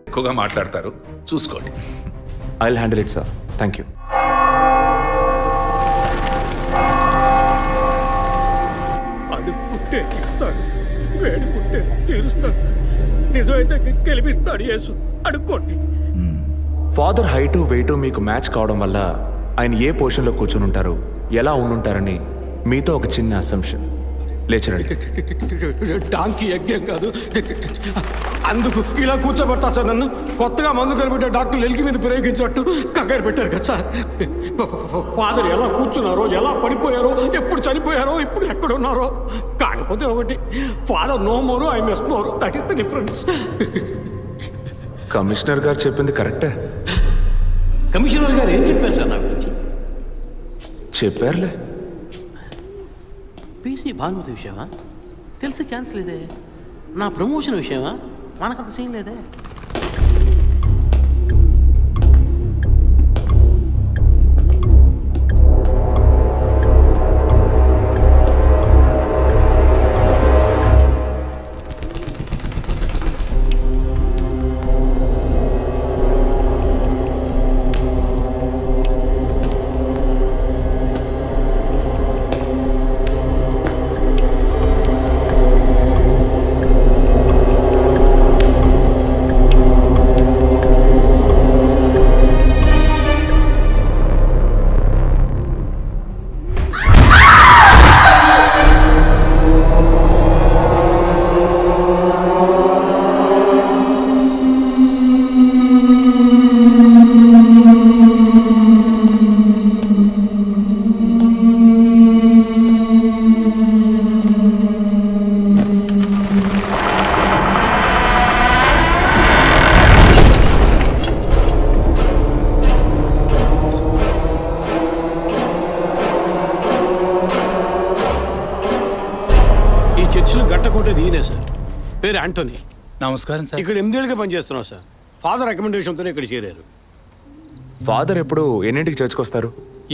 ఎక్కువగా మాట్లాడతారు, చూసుకోండి. I will handle it sir. Thank you. అడుక్కుంటే ఇస్తాడు, వేడుకుంటే తీరుస్తాడు, నిజమైతే గెలిపిస్తాడు యేసు. అడుక్కోండి. ఫాదర్ హైటు వెయిటు మీకు మ్యాచ్ కావడం వల్ల ఆయన ఏ పొజిషన్లో కూర్చుని ఉంటారు, ఎలా ఉండుంటారని మీతో ఒక చిన్న అసంప్షన్. లేచరండి. డాంకీ యజ్ఞం కాదు, అందుకు ఇలా కూర్చోబెడతా సార్ నన్ను. కొత్తగా మందు కనిపెట్టే డాక్టర్లు ఎలికి మీద ప్రయోగించినట్టు కంగారు పెట్టారు కదా సార్. ఫాదర్ ఎలా కూర్చున్నారో, ఎలా పడిపోయారో, ఎప్పుడు చనిపోయారో, ఇప్పుడు ఎక్కడున్నారో. కాకపోతే ఒకటి, father no more, I miss more. That is the difference. Commissioner గారు చెప్పింది కరెక్టే. కమిషనర్ గారు ఏం చెప్పారు సార్ నా గురించి? చెప్పారులే. పీసీ భానుమతి విషయమా? తెలిసే ఛాన్స్ లేదే. నా ప్రమోషన్ విషయమా? మనకంత సీన్ లేదే. గట్టకోటేది ఈయనే సార్. పేరు యాంటోనీ. నమస్కారం సార్. ఇక్కడ 8 ఏళ్ళుగా పనిచేస్తున్నాం సార్. ఫాదర్ రికమెండేషన్తోనే ఇక్కడ చేరారు. ఫాదర్ ఎప్పుడు ఎన్నింటికి చర్చ్కి వస్తారు?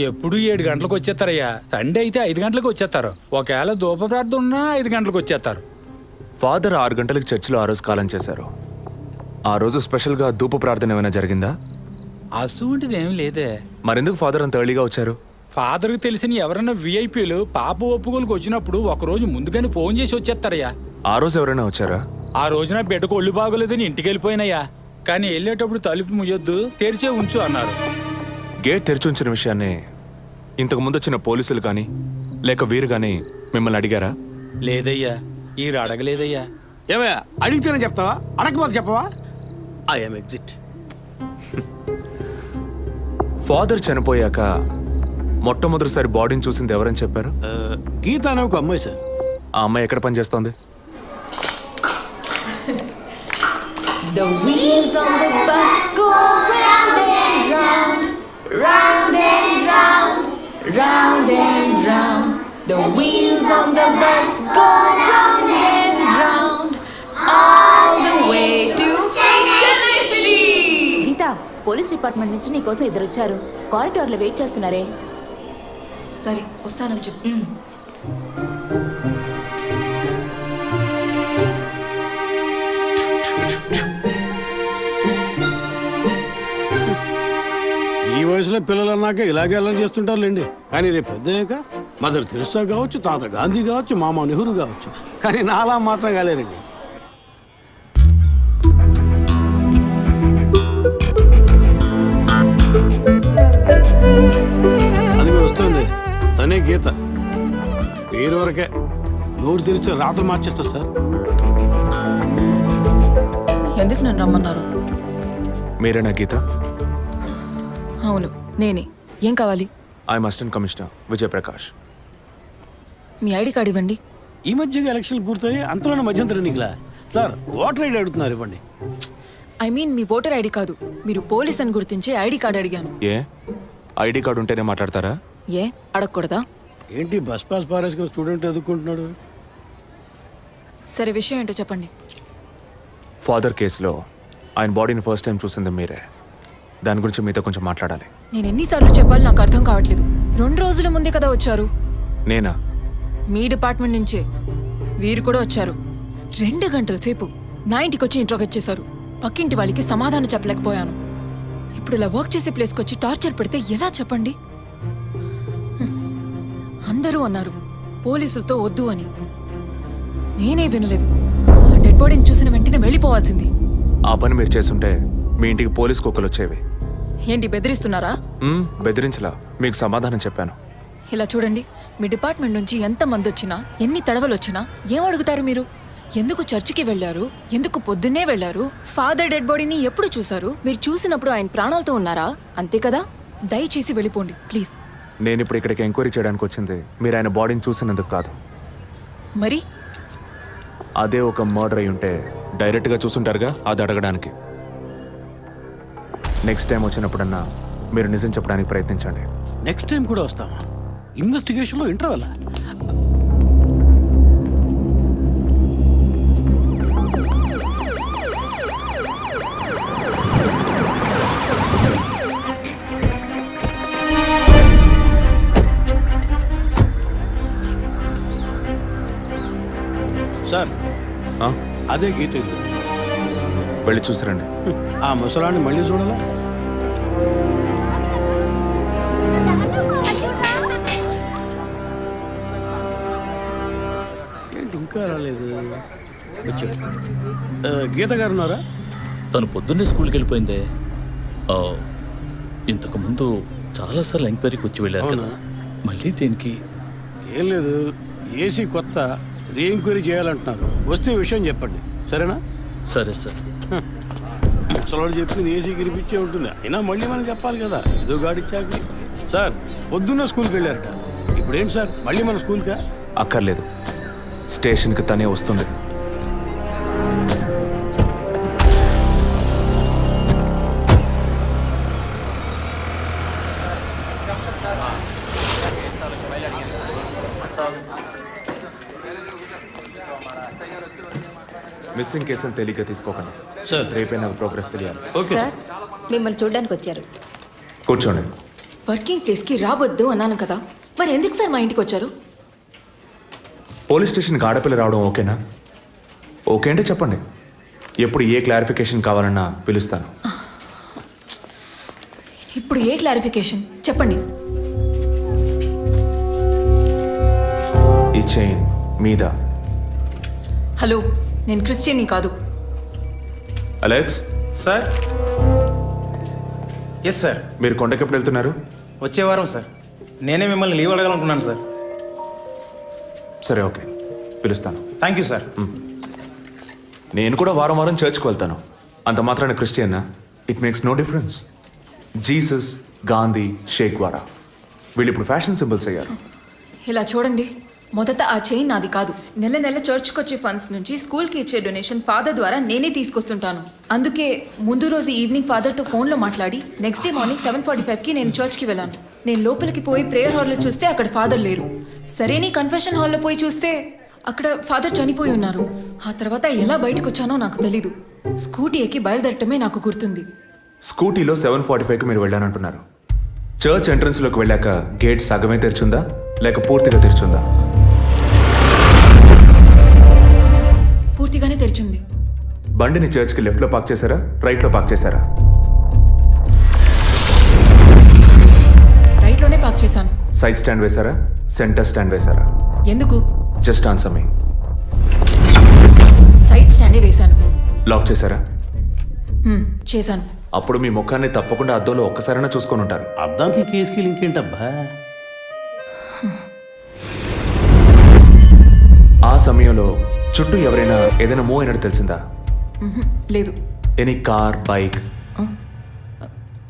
ఎప్పుడు 7 గంటలకు వచ్చేస్తారయ్యా. సండే అయితే 5 గంటలకు వచ్చేస్తారు. ఒకవేళ ధూప ప్రార్థన ఉన్నా 5 గంటలకు వచ్చేస్తారు. ఫాదర్ 6 గంటలకు చర్చిలో ఆ రోజు కాలం చేశారు. ఆ రోజు స్పెషల్గా ధూప ప్రార్థన ఏమైనా జరిగిందా? అసువంటిది ఏం లేదే. మరెందుకు ఫాదర్ అంత ఎర్లీగా వచ్చారు? ఫాదర్కి తెలిసిన ఎవరైనా విఐపీలు పాప ఒప్పుకోలకు వచ్చినప్పుడు ఒకరోజు ముందుగానే ఫోన్ చేసి వచ్చేస్తారయ్యా. ఆ రోజు ఎవరైనా వచ్చారా? ఆ రోజున బిడ్డకు ఒళ్ళు బాగోలేదని ఇంటికి వెళ్ళిపోయినయ్యా. కానీ వెళ్ళేటప్పుడు తలుపు ముయ్యొద్దు, తెరిచే ఉంచు అన్నారు. గేట్ తెరిచి ఉంచిన విషయాన్ని ఇంతకు ముందు వచ్చిన పోలీసులు కానీ లేక వీరు కానీ మిమ్మల్ని అడిగారా? లేదయ్యా, ఈ అడగలేదయ్యా. ఏమయ్యా, అడిగితేనే చెప్తావా, అడగకపోతే చెప్పవా? I'm exit. ఫాదర్ చనిపోయాక మొట్టమొదటిసారి బాడీని చూసింది ఎవరని చెప్పారు? గీత అనే ఒక అమ్మాయి సార్. ఆ అమ్మాయి ఎక్కడ పనిచేస్తోంది? The wheels on the bus go round and round, round and round, round and round. The wheels on the bus go round and round, all the way to Chennai City. Geetha, police department నుంచి నీకోసం ఇద్దరు వచ్చారు. కారిడార్లో wait చేస్తున్నారే. సరే, వస్తానని చెప్పు. ఈ వయసులో పిల్లలు అన్నాక ఇలాగే అల్లరి చేస్తుంటారులేండి. కానీ రేపు పెద్దయ్యాక మదర్ తెరిసా కావచ్చు, తాత గాంధీ కావచ్చు, మామ నెహ్రూ కావచ్చు, కానీ నాలా మాత్రం కాలేరండి. అది వస్తుంది, తనే గీత. పేరు వరకే, నోరు తెరిస్తే రాత్రి మార్చేస్తా సార్. ఎందుకు నన్ను రమ్మన్నారు? మీరేనా గీత? అవును, నేనే. ఏం కావాలి? I'm assistant commissioner Vijay Prakash. Me ID card ఇవ్వండి. ఈ మధ్యగా ఎలక్షన్లు పూర్తయి అంతలోనే మధ్యంతరం ఎన్నికలా సార్. ఓటర్ ఐడి అడుగుతున్నారు, ఇవ్వండి. I mean me voter ID కాదు, మీరు పోలీస్ అని గుర్తించే ఐడి కార్డు అడిగాను. ఏ ఐడి కార్డు ఉంటేనే మాట్లాడతారా? ఏ అడగకూడదా? ఏంటి బస్ పాస్ పారేసుకుని స్టూడెంట్ ఎదుర్కొంటున్నాడు? సరే, విషయం ఏంటో చెప్పండి. ఫాదర్ కేసులో ఆయన బాడీని ఫస్ట్ టైం చూసింది మీరే. దాని గురించి మీతో కొంచెం మాట్లాడాలి. నేను ఎన్నిసార్లు చెప్పాలి, నాకు అర్థం కావట్లేదు. 2 రోజుల ముందే కదా వచ్చారు. నేనా? మీ డిపార్ట్మెంట్ నుంచే వీరు కూడా వచ్చారు. 2 గంటల సేపు నా ఇంటికి వచ్చి ఇంట్రోగేట్ చేశారు. పక్కింటి వాళ్ళకి సమాధానం చెప్పలేకపోయాను. ఇప్పుడు ఇలా వర్క్ చేసే ప్లేస్కి వచ్చి టార్చర్ పెడితే ఎలా చెప్పండి? అందరూ అన్నారు పోలీసులతో వద్దు అని. నేనే వినలేదు. ఆ డెడ్ బాడీని చూసిన వెంటనే వెళ్ళిపోవాల్సింది. ఆ పని మీరు చేస్తుంటే మీ ఇంటికి పోలీస్ కుక్కలు వచ్చేవి. ఏంటి బెదిరిస్తున్నారా? బెదిరించలా, మీకు సమాధానం చెప్పాను. ఇలా చూడండి, మీ డిపార్ట్మెంట్ నుంచి ఎంత మంది వచ్చినా, ఎన్ని తడవలు వచ్చినా ఏం అడుగుతారు మీరు? ఎందుకు చర్చికి వెళ్ళారు? ఎందుకు పొద్దున్నే వెళ్ళారు? ఫాదర్ డెడ్ బాడీని ఎప్పుడు చూశారు? మీరు చూసినప్పుడు ఆయన ప్రాణాలతో ఉన్నారా? అంతే కదా. దయచేసి వెళ్ళిపోండి ప్లీజ్. నేను ఇప్పుడు ఇక్కడికి ఎంక్వైరీ చేయడానికి వచ్చింది మీరు ఆయన బాడీని చూసినందుకు కాదు. మరి అదే ఒక మర్డర్ అయి ఉంటే డైరెక్ట్గా చూసుంటారుగా, అది అడగడానికి. నెక్స్ట్ టైం వచ్చినప్పుడన్నా మీరు నిజం చెప్పడానికి ప్రయత్నించండి. నెక్స్ట్ టైం కూడా వస్తామా? ఇన్వెస్టిగేషన్లో ఇంటర్వల్. సార్, ఆ? అదే గీత ఇల్లు. వెళ్ళి చూసిరండి. ఆ ముసలాన్ని మళ్ళీ చూడాలా? ఏంటి ఇంకా రాలేదు? వచ్చా. గీత గారు ఉన్నారా? తను పొద్దున్నే స్కూల్కి వెళ్ళిపోయిందే. ఇంతకుముందు చాలాసార్లు ఎంక్వైరీకి వచ్చి వెళ్ళారు కదా, మళ్ళీ దేనికి? ఏం లేదు, ఏసీ కొత్త రీ ఎంక్వైరీ చేయాలంటున్నారు. వస్తే విషయం చెప్పండి, సరేనా? సరే సార్. ముసలాడు చెప్పింది ఏసీ గిరిపించే ఉంటుంది. అయినా మళ్ళీ మనం చెప్పాలి కదా, ఏదో గాడిచ్చాక. సార్, పొద్దున్న స్కూల్కి వెళ్ళారట. ఇప్పుడు ఏంటి సార్, మళ్ళీ మన స్కూల్కా? అక్కర్లేదు, స్టేషన్కి తనే వస్తుంది. మిస్సింగ్ కేసును తేలిగ్గా తీసుకోకండి సార్. రేపే నాకు ప్రోగ్రెస్ తెలియాలి. ఓకే సార్, మిమ్మల్ని చూడడానికి వచ్చారు. కూర్చోండి. వర్కింగ్ ప్లేస్కి రావద్దు అన్నాను కదా, మరి ఎందుకు సార్ మా ఇంటికి వచ్చారు? పోలీస్ స్టేషన్కి ఆడపిల్ల రావడం ఓకేనా? ఓకే అంటే చెప్పండి, ఎప్పుడు ఏ క్లారిఫికేషన్ కావాలన్నా పిలుస్తాను. ఇప్పుడు ఏ క్లారిఫికేషన్ చెప్పండి. ఈ చైన్ మీద. హలో, నేను క్రిస్టియన్ని కాదు. Alex, sir. Yes sir. మీరు కొండకి ఎప్పుడు వెళ్తున్నారు? వచ్చే వారం సార్. నేనే మిమ్మల్ని లీవ్ అడగాలనుకున్నాను సార్. సరే, ఓకే, పిలుస్తాను. Thank you sir. నేను కూడా వారం వారం చర్చ్కి వెళ్తాను. అంత మాత్రాన క్రిస్టియన్నా? It makes no difference. Jesus, Gandhi, షేక్ వారా వీళ్ళు ఇప్పుడు ఫ్యాషన్ సింబల్స్ అయ్యారు. ఇలా చూడండి, మొదట ఆ చైన్ నాది కాదు. నెల నెల చర్చ్కి వచ్చే ఫండ్స్ నుంచి స్కూల్కి ఇచ్చే డొనేషన్ ఫాదర్ ద్వారా నేనే తీసుకొస్తుంటాను. అందుకే ముందు రోజు ఈవినింగ్ ఫాదర్తో ఫోన్లో మాట్లాడి నెక్స్ట్ డే మార్నింగ్ 7:45కి నేను చర్చ్కి వెళ్ళాను. నేను లోపలికి పోయి ప్రేయర్ హాల్లో చూస్తే అక్కడ ఫాదర్ లేరు. సరే, నీ కన్ఫెషన్ హాల్లో పోయి చూస్తే అక్కడ ఫాదర్ చనిపోయి ఉన్నారు. ఆ తర్వాత ఎలా బయటకు వచ్చానో నాకు తెలీదు. స్కూటీ ఎక్కి బయలుదేరటమే నాకు గుర్తుంది. స్కూటీలో 7:45కి మీరు వెళ్ళానంటున్నారు. చర్చ్ ఎంట్రన్స్లోకి వెళ్ళాక గేట్ సగమే తెరిచుందా లేక పూర్తిగా తెరిచుందా? పూర్తిగానే తెరిచింది. బండిని చర్చ్కి లెఫ్ట్లో పార్క్ చేశారా, రైట్లో పార్క్ చేశారా? రైట్లోనే పార్క్ చేశాను. సైడ్ స్టాండ్ వేశారా, సెంటర్ స్టాండ్ వేశారా? ఎందుకు? జస్ట్ ఆన్సర్ మీ. సైడ్ స్టాండే వేశాను. లాక్ చేశారా? చేశాను. అప్పుడు మీ ముఖాన్ని తప్పకుండా అద్దంలో ఒక్కసారైనా చూసుకొని ఉంటారు. అద్దానికి కేసుకి లింక్ ఏంటబ్బా? ఆ సమయంలో చుట్టూ ఎవరైనా ఏదైనా మూవ్ అయినట్టు తెలిసిందా? లేదు. Any car, bike?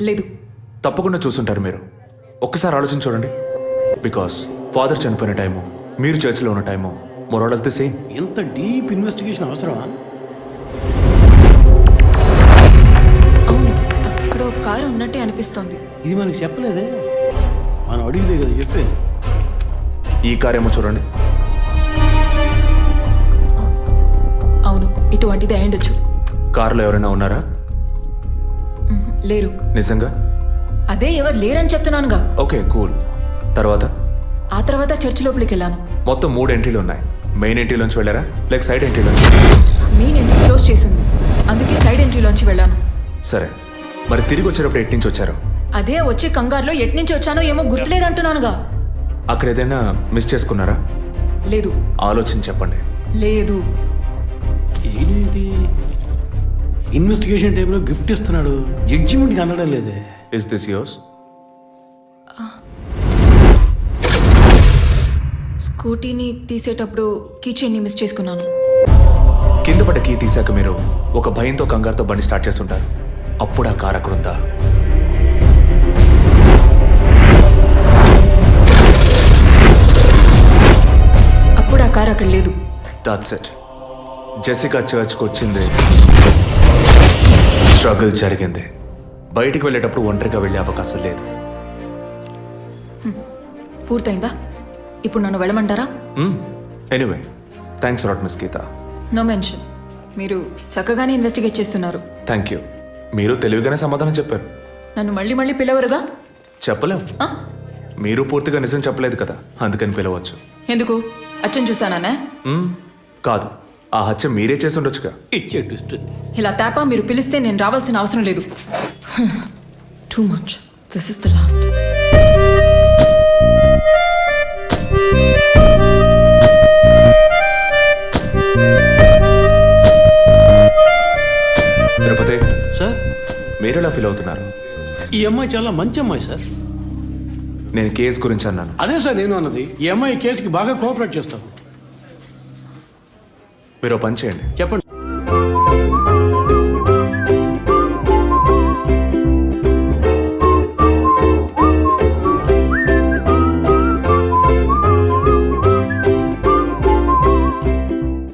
లేదు. తప్పకుండా చూసుంటారు మీరు. ఒక్కసారి ఆలోచించి చూడండి. బికాస్ ఫాదర్ చనిపోయిన టైము, మీరు చర్చిలో ఉన్న టైము మోరాలస్ ది సేమ్. ఇంత డీప్ ఇన్వెస్టిగేషన్ అవసరమా? అవును, అక్కడ ఒక కారు ఉన్నట్టే అనిపిస్తోంది. ఇది మనకి చెప్పలేదే, మనం అడిగితే కదా చెప్పేది. ఈ కార్ ఏమో చూడండి. అవును, ఇటువంటిది అయ్యుండొచ్చు. కారులో ఎవరైనా ఉన్నారా? లేరు. నిజంగా? అదే ఎవరు లేరని చెప్తున్నానుగా. Okay, cool. తర్వాత? ఆ తర్వాత చర్చి లోపలికి వెళ్ళాను. మొత్తం 3 ఎంట్రీలు ఉన్నాయి. మెయిన్ ఎంట్రీలోంచి వెళ్ళారా లేక సైడ్ ఎంట్రీలోంచి? మెయిన్ ఎంట్రీ క్లోజ్ చేసింది, అందుకే సైడ్ ఎంట్రీలోంచి వెళ్ళాను. సరే, మరి తిరిగి వచ్చేటప్పుడు ఎటు నుంచి వచ్చారు? అదే వచ్చే కంగారులో ఎట్నుంచి వచ్చానో ఏమో గుర్తులేదంటున్నానుగా. అక్కడ ఏదైనా మిస్ చేసుకున్నారా? లేదు. ఆలోచించి చెప్పండి. లేదు. ఏంటి ఇన్వెస్టిగేషన్ టైంలో గిఫ్ట్ ఇస్తున్నాడు, జడ్జిమెంట్కి అందడం లేదే. Is this yours? స్కూటీని తీసేటప్పుడు కీచైన్ని మిస్ చేసుకున్నాను. కింద పడ్డ కీ తీసాక మీరు ఒక భయంతో కంగారుతో బండి స్టార్ట్ చేస్తుంటారు. అప్పుడు ఆ కార్ అక్కడ ఉందా? అప్పుడు ఆ కార్ అక్కడ లేదు. That's it. జెసికా చర్చ్కి వచ్చింది, స్ట్రగుల్ జరిగింది. బయటికి వెళ్ళేటప్పుడు ఒంటరిగా వెళ్ళే అవకాశం లేదు. పూర్తయిందా? ఇప్పుడు నన్ను వెళ్ళమంటారా? Anyway, thanks lot miss Geeta. No mention. మీరు చక్కగానే ఇన్వెస్టిగేట్ చేస్తున్నారు. Thank you. మీరు తెలివిగానే సమాధానం చెప్పారు. నన్ను మళ్ళీ మళ్ళీ పిలవరుగా? చెప్పలేం. ఆ? మీరు పూర్తిగా నిజం చెప్పలేదు కదా, అందుకని పిలవచ్చు. ఎందుకు? అచ్చం చూసానా? కాదు, ఆ హత్య మీరే చేసి ఉండొచ్చుగా. ఇచ్చే ట్విస్ట్. ఇలా తేపా మీరు పిలిస్తే నేను రావాల్సిన అవసరం లేదు. Too much. This is the last. Tirupati, sir, మీరు ఎలా ఫీల్ అవుతున్నారు? ఈ అమ్మాయి చాలా మంచి అమ్మాయి సార్. నేను కేసు గురించి అన్నాను. అదే సార్ నేను అన్నది. ఈ అమ్మాయి కేసుకి బాగా కోఆపరేట్ చేస్తాం. మీరు ఓ పని చేయండి. చెప్పండి.